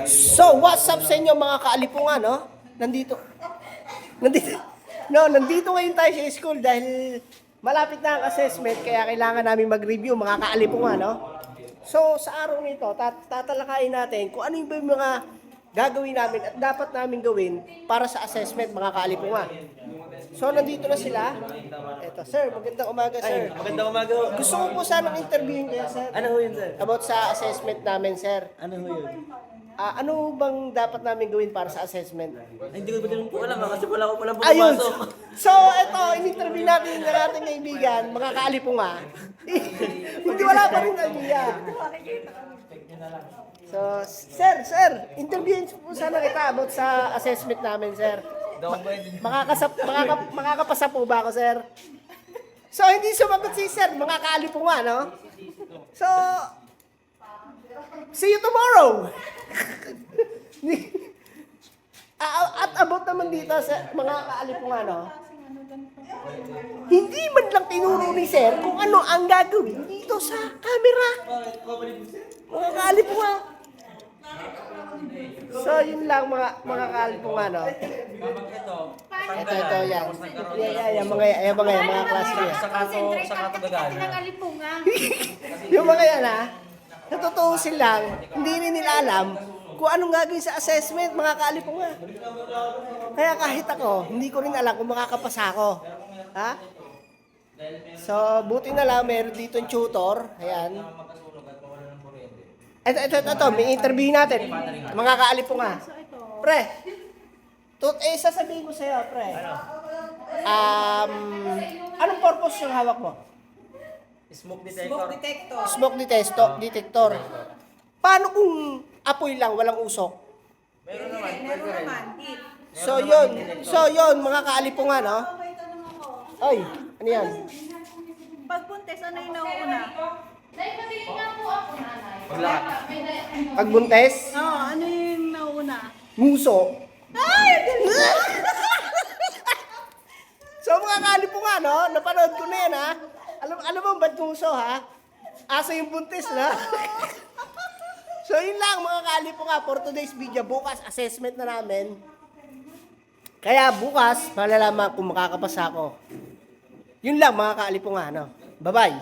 So, what's up sa inyo mga kaalipungan, no? Nandito ngayon tayo sa school dahil malapit na ang assessment kaya kailangan namin mag-review mga kaalipungan, no? So, sa araw nito, tatalakayin natin kung ano yung mga gagawin namin at dapat namin gawin para sa assessment mga kaalipungan. So, nandito na sila. Eto, sir, magandang umaga, sir. Magandang umaga. Gusto ko po sanang interviewin kayo, sir. Ano ho yun, sir? About sa assessment namin, sir. Ano ho yun? Ano bang dapat namin gawin para sa assessment? Ay, hindi ko ba din po alam kasi wala ko palang Ayun! pumapasok. So, ito, in-interview natin ng ating kaibigan, mga kaalipunga. Hindi wala pa rin idea. So, sir, interviewin po sana kita about sa assessment namin, sir. Makakapasa po ba ako, sir? So, hindi sumagot si sir, mga kaalipunga, no? So, see you tomorrow! At about naman dito sa mga kaalipungan, no? Hindi man lang tinuro ni sir kung ano ang gagawin dito sa camera. Mga kaalipungan. So, yun lang mga kaalipungan, no? Ito, yan. Yan, mga klase niya. Sa katugagan. Yung mga yan, ha? Natutuusin lang, hindi rin nila alam kung anong gagawin sa assessment, mga kaalipungan. Kaya kahit ako, hindi ko rin alam kung makakapasa ako. Ha? So, buti na lang, meron dito yung tutor. Ayan. Ito, may interview natin. Mga kaalipungan. Pre, sasabihin ko sa'yo, pre. Anong purpose yung hawak mo? Smoke detector. Smoke detector. Paano kung apoy lang, walang usok? Meron naman. So yun, mga kaalipungan, no? Ay, ano yan? Pagbuntis, ano yung nauuna? Pagbuntes? Oo, ano yung nauuna? Nguso? So mga kaalipungan, no? Napanood ko na yan, ha? Alam mo ba't nguso, ha? Aso yung buntis, na? So yun lang mga kaalipungan for today's video. Bukas assessment na namin. Kaya bukas malalaman kung makakapasa ako. Yun lang mga kaalipungan, no? Bye-bye.